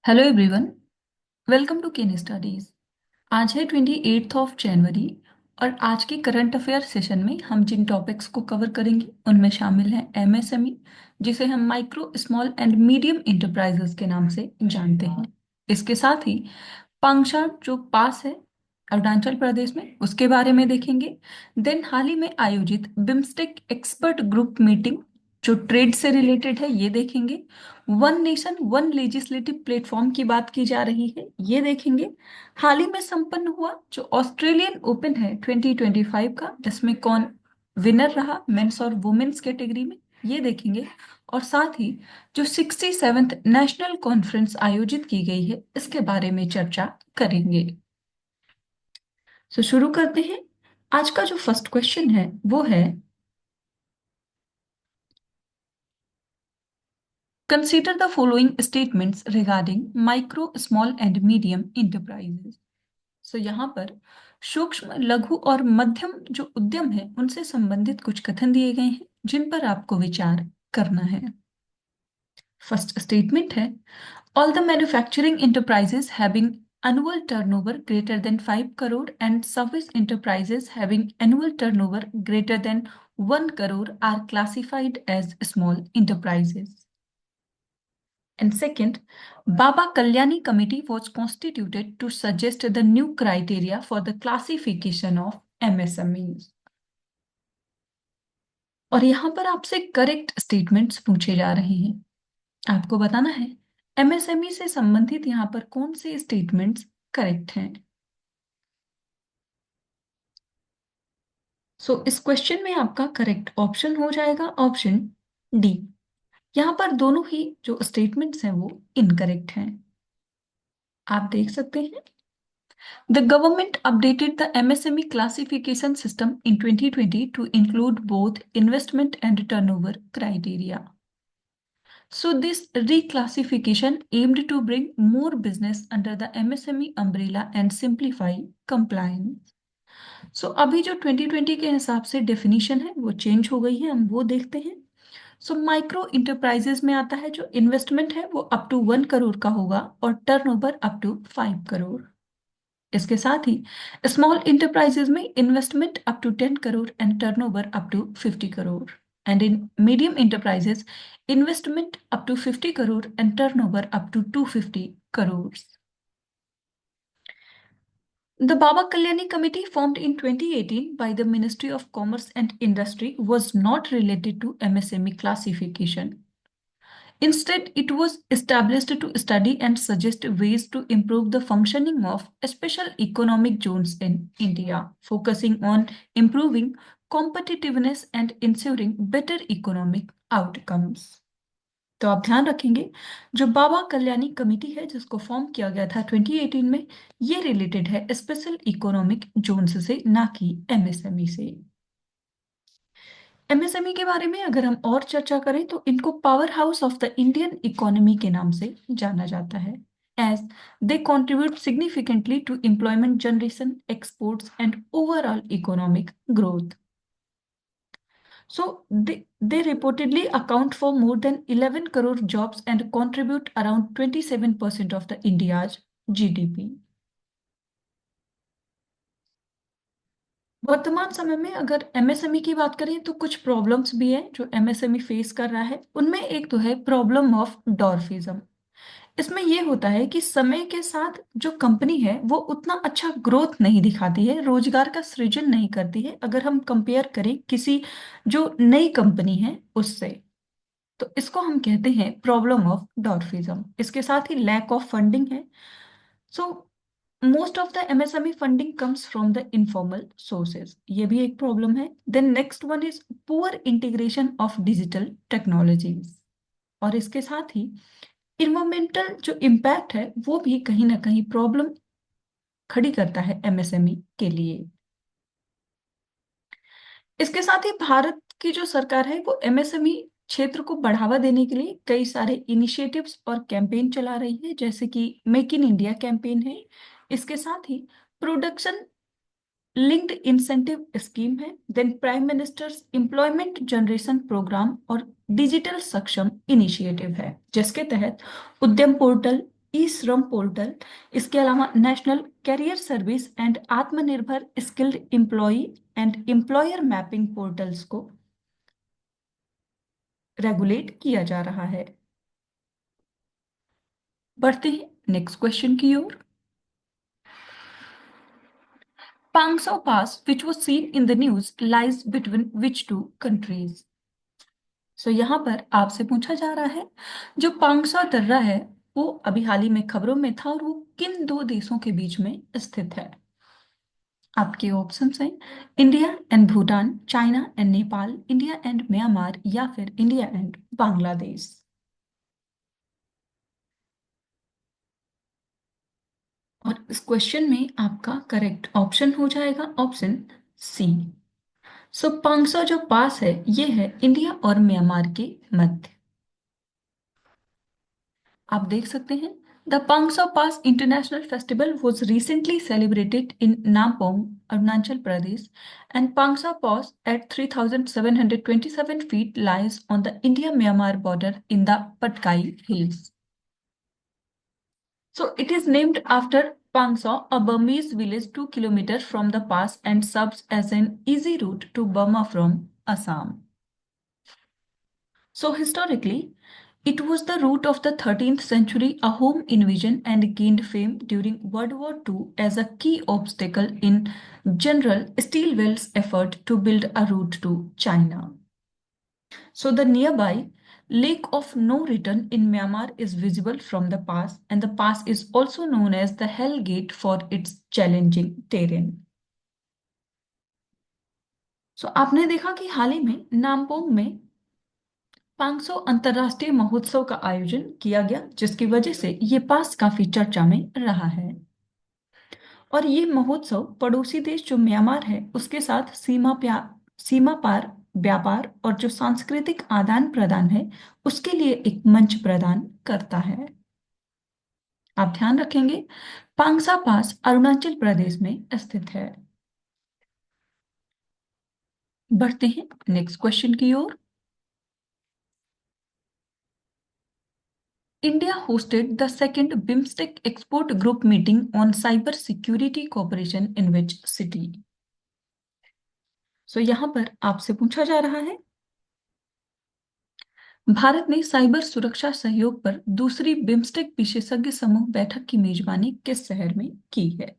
Hello everyone, welcome to Ken studies. आज है 28 जनवरी और आज के करंट अफेयर सेशन में हम जिन टॉपिक्स को कवर करेंगे उनमें शामिल है एमएसएमई, जिसे हम micro small and medium enterprises के नाम से जानते हैं। इसके साथ ही पांगशाल जो पास है अरुणाचल प्रदेश में, उसके बारे में देखेंगे। देन हाल ही में आयोजित बिम्स्टेक एक्सपर्ट ग्रुप मीटिंग जो ट्रेड से रिलेटेड है ये देखेंगे। One nation one legislative platform की बात की जा रही है, ये देखेंगे। हाल ही में संपन्न हुआ जो ऑस्ट्रेलियन ओपन है 2025 का, इसमें कौन विनर रहा मेंस और वुमेन्स कैटेगरी में, ये देखेंगे। और साथ ही जो 67th नेशनल कॉन्फ्रेंस आयोजित की गई है इसके बारे में चर्चा करेंगे। शुरू करते हैं। आज का जो फर्स्ट क्वेश्चन है वो है, consider the following statements regarding micro small and medium enterprises. यहाँ पर सूक्ष्म लघु और मध्यम जो उद्यम है उनसे संबंधित कुछ कथन दिए गए हैं जिन पर आपको विचार करना है। फर्स्ट स्टेटमेंट है, all the manufacturing enterprises having annual turnover greater than 5 crore and service enterprises having annual turnover greater than 1 crore are classified as small enterprises. And second, Baba Kalyani Committee was constituted to suggest the new criteria for the classification of MSMEs. और यहाँ पर आपसे correct statements पूछे जा रहे हैं, आपको बताना है एमएसएमई से संबंधित यहाँ पर कौन से स्टेटमेंट्स करेक्ट हैं। इस क्वेश्चन में आपका करेक्ट ऑप्शन हो जाएगा ऑप्शन डी। यहाँ पर दोनों ही जो स्टेटमेंट्स हैं वो इनकरेक्ट हैं, आप देख सकते हैं। The government updated the MSME classification system in 2020 to include both investment and turnover criteria. This reclassification aimed to bring more business under the MSME umbrella and simplify compliance. अभी जो 2020 के हिसाब से डेफिनेशन है वो चेंज हो गई है, हम वो देखते हैं। माइक्रो इंटरप्राइजेस में आता है जो इन्वेस्टमेंट है वो अप टू 1 करोड़ का होगा और टर्नओवर अप टू 5 करोड़। इसके साथ ही स्मॉल इंटरप्राइजेस में investment up to 10 crore and turnover up to 50 crore. And in medium enterprises investment up to 50 crore and turnover up to 250 crore. The Baba Kalyani Committee, formed in 2018 by the Ministry of Commerce and Industry, was not related to MSME classification. Instead, it was established to study and suggest ways to improve the functioning of special economic zones in India, focusing on improving competitiveness and ensuring better economic outcomes. तो आप ध्यान रखेंगे, जो Baba Kalyani committee है जिसको form किया गया था 2018 में, ये रिलेटेड है स्पेशल इकोनॉमिक जोन्स से, ना कि एमएसएमई से। एमएसएमई के बारे में अगर हम और चर्चा करें तो इनको power house of the Indian economy के नाम से जाना जाता है, as they contribute significantly to employment generation, exports and overall economic growth. They reportedly account for more than 11 crore jobs and contribute around 27% of the India's GDP. वर्तमान समय में अगर एमएसएमई की बात करें तो कुछ प्रॉब्लम्स भी है जो एमएसएमई फेस कर रहा है। उनमें एक तो है प्रॉब्लम ऑफ डॉर्फिज्म। इसमें यह होता है कि समय के साथ जो कंपनी है वो उतना अच्छा ग्रोथ नहीं दिखाती है, रोजगार का सृजन नहीं करती है अगर हम कंपेयर करें किसी जो नई कंपनी है उससे। तो इसको हम कहते हैं प्रॉब्लम ऑफ डॉर्फिज्म। इसके साथ ही लैक ऑफ फंडिंग है। So most of the MSME funding comes from the informal sources, ये भी एक प्रॉब्लम है। Then next one is poor integration of digital technologies, और इसके साथ ही इन्वायरमेंटल जो इम्पैक्ट है वो भी कहीं ना कहीं प्रॉब्लम खड़ी करता है एमएसएमई के लिए। इसके साथ ही भारत की जो सरकार है वो एमएसएमई क्षेत्र को बढ़ावा देने के लिए कई सारे इनिशिएटिव्स और कैंपेन चला रही है, जैसे कि मेक इन इंडिया कैंपेन है। इसके साथ ही प्रोडक्शन लिंक्ड इंसेंटिव स्कीम है। Then prime minister's employment generation programme और डिजिटल सक्षम इनिशिएटिव है, जिसके तहत उद्यम पोर्टल, ई श्रम पोर्टल, इसके अलावा national career service and Atmanirbhar skilled employ and employer mapping portals को रेगुलेट किया जा रहा है। बढ़ते हैं नेक्स्ट क्वेश्चन की ओर। Pangso Pass, which was seen in the news, lies between which two countries? सो यहाँ पर आपसे पूछा जा रहा है, जो पांगसौ दर्रा है वो अभी हाल ही में खबरों में था और वो किन दो देशों के बीच में स्थित है? आपके ऑप्शंस हैं India and Bhutan, China and Nepal, India and Myanmar या फिर इंडिया एंड बांग्लादेश। और इस क्वेश्चन में आपका करेक्ट ऑप्शन हो जाएगा ऑप्शन सी। सो पांगसौ जो पास है ये है इंडिया और म्यांमार के मध्य। आप देख सकते हैं the Pangsau pass international festival was recently celebrated in Nampong, Arunachal Pradesh, and Pangsa Pass at 3,727 feet lies on the India-Myanmar border in the Patkai Hills. So it is named after Pangsa, a Burmese village 2 kilometers from the pass and serves as an easy route to Burma from Assam. So historically, it was the route of the 13th century, a home invasion, and gained fame during World War II as a key obstacle in General Stilwell's effort to build a route to China. So the nearby Lake of No Return in Myanmar is visible from the pass, and the pass is also known as the Hell Gate for its challenging terrain. So आपने देखा कि हाल ही में नामपोंग में 500 अंतरराष्ट्रीय महोत्सव का आयोजन किया गया, जिसकी वजह से ये पास काफी चर्चा में रहा है। और ये महोत्सव पड़ोसी देश जो म्यांमार है उसके साथ सीमा पार व्यापार और जो सांस्कृतिक आदान प्रदान है उसके लिए एक मंच प्रदान करता है। आप ध्यान रखेंगे पांगसा पास अरुणाचल प्रदेश में स्थित है। बढ़ते हैं नेक्स्ट क्वेश्चन की ओर। India hosted the second BIMSTEC export group meeting on cyber security cooperation in which city? So यहाँ पर आपसे पूछा जा रहा है भारत ने साइबर सुरक्षा सहयोग पर दूसरी बिम्स्टेक विशेषज्ञ समूह बैठक की मेजबानी किस शहर में की है?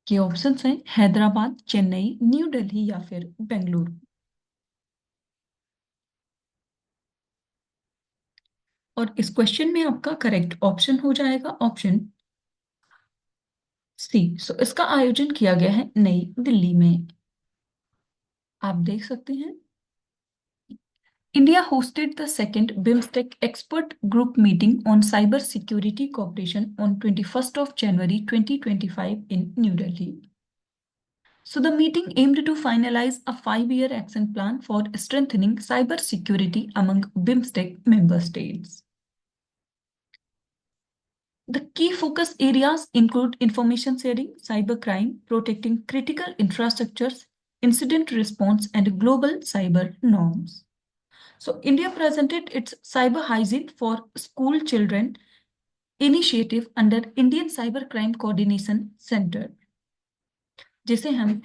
ये ऑप्शंस हैं हैदराबाद, चेन्नई, न्यू दिल्ली या फिर बेंगलुरु। और इस क्वेश्चन में आपका करेक्ट ऑप्शन हो जाएगा ऑप्शन सी। सो इसका आयोजन किया गया है नई दिल्ली में। आप देख सकते हैं India hosted the second BIMSTEC expert group meeting on cyber security cooperation on 21st of January 2025 in New Delhi. So the meeting aimed to finalize a 5-year action plan for strengthening cyber security among BIMSTEC member states. The key focus areas include information sharing, cybercrime, protecting critical infrastructures, incident response, and global cyber norms. So India presented its cyber hygiene for school children initiative under Indian Cybercrime Coordination Center, जिसे हम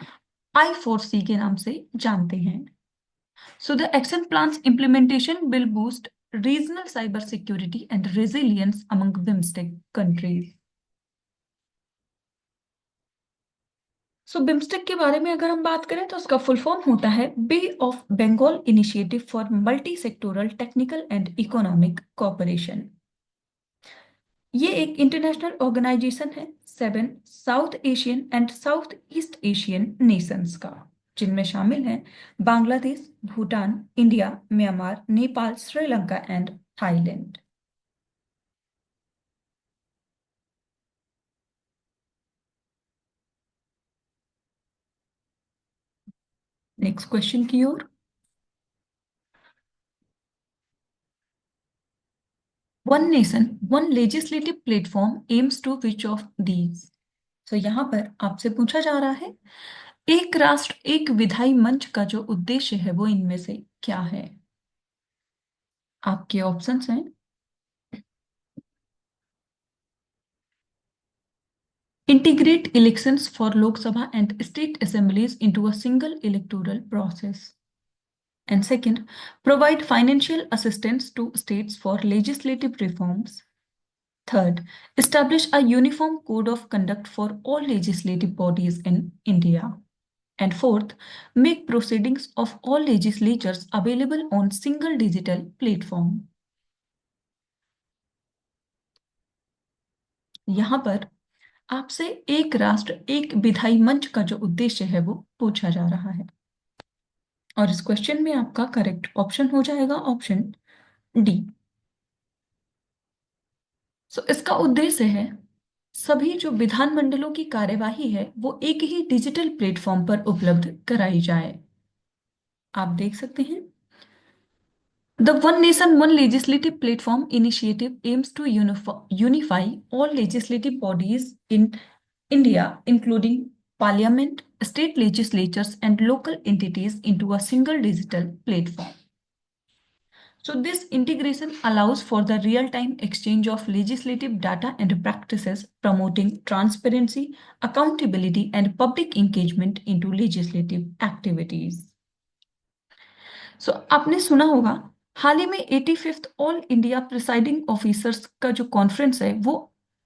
I4C के नाम से जानते हैं। So the action plan's implementation will boost regional cyber security and resilience among BIMSTEC countries. So BIMSTEC के बारे में अगर हम बात करें तो उसका फुल फॉर्म होता है Bay of Bengal initiative for multi sectoral technical and economic cooperation. ये एक इंटरनेशनल ऑर्गेनाइजेशन है 7 South Asian and South East Asian nations का, जिनमें शामिल हैं Bangladesh, Bhutan, India, Myanmar, Nepal, Sri Lanka and Thailand. Next question की ओर। One nation one legislative platform aims to which of these? तो यहाँ पर आपसे पूछा जा रहा है एक राष्ट्र एक विधायी मंच का जो उद्देश्य है वो इनमें से क्या है? आपके ऑप्शंस हैं integrate elections for Lok Sabha and state assemblies into a single electoral process. And second, provide financial assistance to states for legislative reforms. Third, establish a uniform code of conduct for all legislative bodies in India. And fourth, make proceedings of all legislatures available on single digital platform. यहाँ पर आपसे एक राष्ट्र एक विधायी मंच का जो उद्देश्य है वो पूछा जा रहा है और इस क्वेश्चन में आपका करेक्ट ऑप्शन हो जाएगा ऑप्शन डी। सो इसका उद्देश्य है सभी जो विधानमंडलों की कार्यवाही है वो एक ही डिजिटल प्लेटफॉर्म पर उपलब्ध कराई जाए। आप देख सकते हैं the one nation one legislative platform initiative aims to unify all legislative bodies in India, including parliament, state legislatures, and local entities into a single digital platform. So this integration allows for the real-time exchange of legislative data and practices, promoting transparency, accountability, and public engagement into legislative activities. So आपने सुना होगा हाल ही में 85th all India presiding officers का जो conference है वो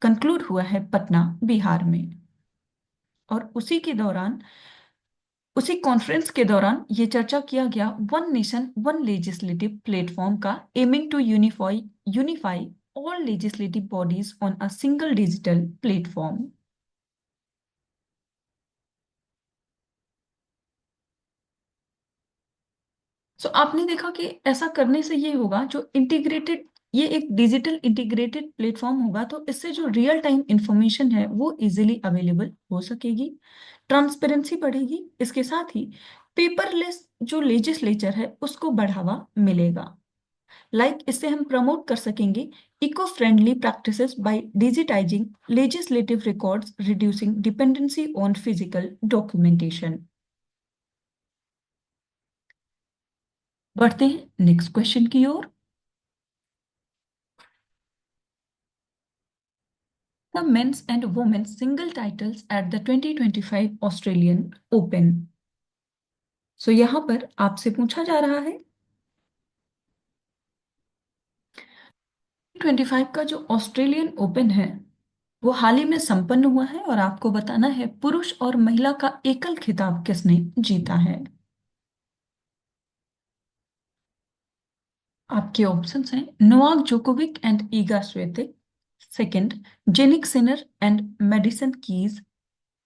conclude हुआ है पटना बिहार में और उसी कॉन्फ्रेंस के दौरान ये चर्चा किया गया one nation one legislative platform का aiming to unify all legislative bodies on a single digital platform. So आपने देखा कि ऐसा करने से ये होगा जो इंटीग्रेटेड ये एक डिजिटल इंटीग्रेटेड प्लेटफॉर्म होगा तो इससे जो रियल टाइम इंफॉर्मेशन है वो इजीली अवेलेबल हो सकेगी, ट्रांसपेरेंसी बढ़ेगी, इसके साथ ही पेपरलेस जो लेजिस्लेचर है उसको बढ़ावा मिलेगा। इससे हम प्रमोट कर सकेंगे eco friendly practices by digitising legislative records, reducing dependency on physical documentation. बढ़ते हैं नेक्स्ट क्वेश्चन की ओर। The men's and women's single titles at the 2025 Australian Open। सो यहाँ पर आपसे पूछा जा रहा है 25 का जो ऑस्ट्रेलियन ओपन है वो हाल ही में संपन्न हुआ है और आपको बताना है पुरुष और महिला का एकल खिताब किसने जीता है। आपके ऑप्शंस हैं Novak Djokovic and Iga Swiatek, second Jannik Sinner and Madison Keys,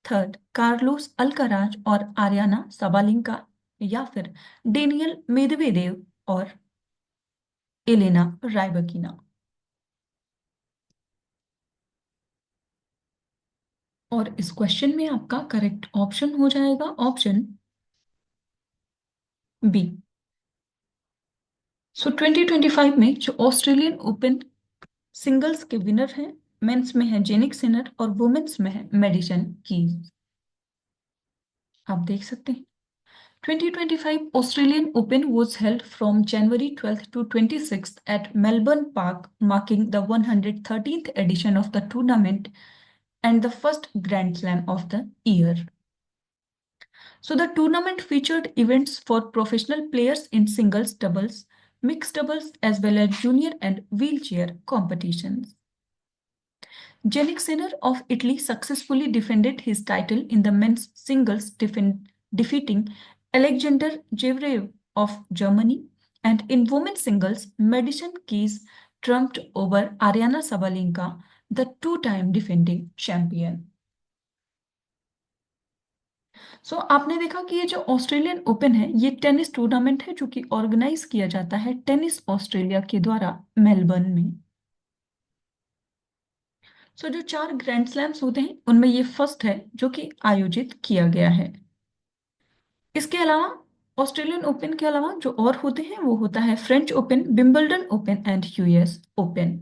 third Carlos Alcaraz और आर्याना साबालिंका, या फिर डेनियल मेदवेदेव और एलेना रायबकीना। और इस क्वेश्चन में आपका करेक्ट ऑप्शन हो जाएगा ऑप्शन बी। सो 2025 में जो ऑस्ट्रेलियन ओपन सिंगल्स के विनर हैं मेंस में है जेनिक सिनर और वुमेन्स में है मेडिसन कीज। आप देख सकते हैं 2025 Australian Open was held from January 12th to 26th at Melbourne Park, marking the 113th edition of the tournament and the first Grand Slam of the year. So the tournament featured events for professional players in singles, doubles, mixed doubles, as well as junior and wheelchair competitions. Jannik Sinner of Italy successfully defended his title in the men's singles, defeating Alexander Zverev of Germany, and in women's singles, Madison Keys trumped over Aryna Sabalenka, the two-time defending champion. सो आपने देखा कि ये जो Australian open है ये tennis tournament है जो कि ऑर्गेनाइज किया जाता है टेनिस ऑस्ट्रेलिया के द्वारा मेलबर्न में। सो जो 4 ग्रैंड स्लैम्स होते हैं उनमें ये फर्स्ट है जो कि आयोजित किया गया है। इसके अलावा ऑस्ट्रेलियन ओपन के अलावा जो और होते हैं वो होता है French Open, Wimbledon Open and US Open.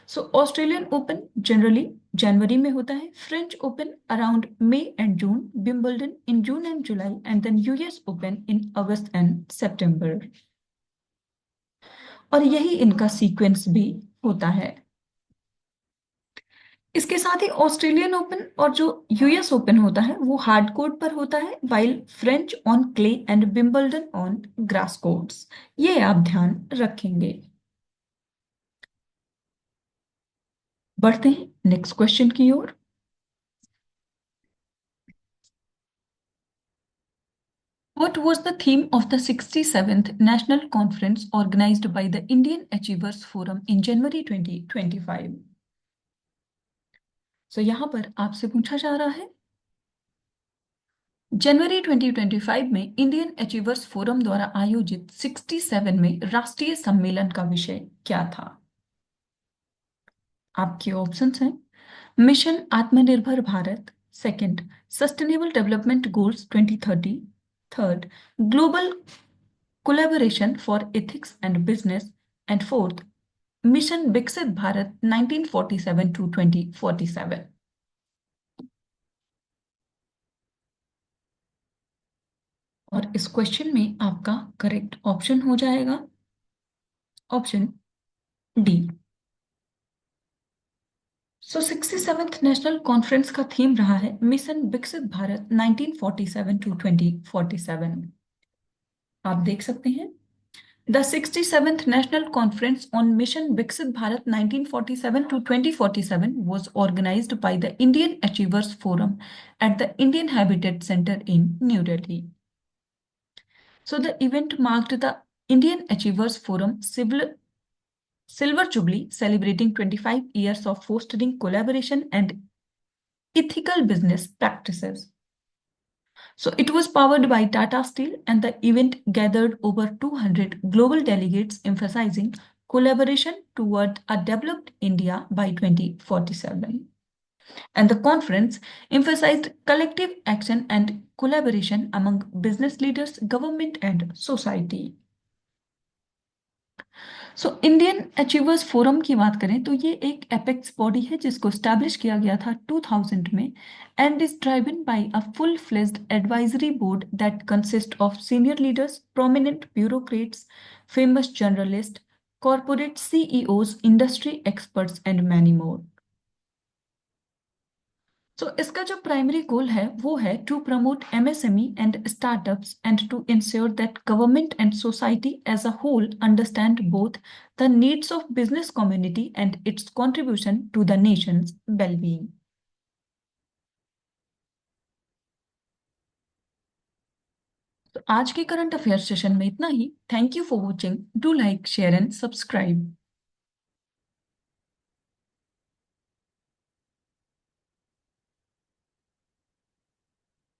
So Australian Open generally जनवरी में होता है, French Open around May and June, Wimbledon in June and July, and then US Open in August and September. और यही इनका सीक्वेंस भी होता है। इसके साथ ही ऑस्ट्रेलियन ओपन और जो यूएस ओपन होता है वो हार्ड कोर्ट पर होता है, while French on clay and Wimbledon on grass courts. ये आप ध्यान रखेंगे। बढ़ते हैं नेक्स्ट क्वेश्चन की ओर। What was the theme of the 67th National Conference organized by the Indian Achievers Forum in January 2025? So यहाँ पर आपसे पूछा जा रहा है, जनवरी 2025 में इंडियन अचीवर्स फोरम द्वारा आयोजित 67 में राष्ट्रीय सम्मेलन का विषय क्या था? आपके ऑप्शंस हैं मिशन आत्मनिर्भर Bharat, second sustainable development goals 2030, third global collaboration for ethics and business, and fourth mission विकसित भारत 1947 टू 2047। और इस क्वेश्चन में आपका करेक्ट ऑप्शन हो जाएगा ऑप्शन डी। सो 67th नेशनल कॉन्फ्रेंस का थीम रहा है मिशन विकसित भारत 1947 टू 2047। आप देख सकते हैं the 67th national conference on mission विकसित Bharat 1947 to 2047 was organized by the Indian Achievers Forum at the Indian Habitat Center in New Delhi. So the event marked the Indian Achievers Forum Silver Jubilee, celebrating 25 years of fostering collaboration and ethical business practices. So it was powered by Tata Steel, and the event gathered over 200 global delegates, emphasizing collaboration toward a developed India by 2047. And the conference emphasized collective action and collaboration among business leaders, government, and society. So Indian achievers forum की बात करें तो ये एक apex body है जिसको establish किया गया था 2000 में, and is driven by a full fledged advisory board that consist of senior leaders, prominent bureaucrats, famous journalist, corporate CEOs, industry experts and many more. तो इसका जो प्राइमरी गोल है वो है to promote MSME and startups and to ensure that government and society as a whole understand both the needs of business community and its contribution to the nation's wellbeing. तो आज के current affair session में इतना ही। Thank you for watching. Do like, share and subscribe.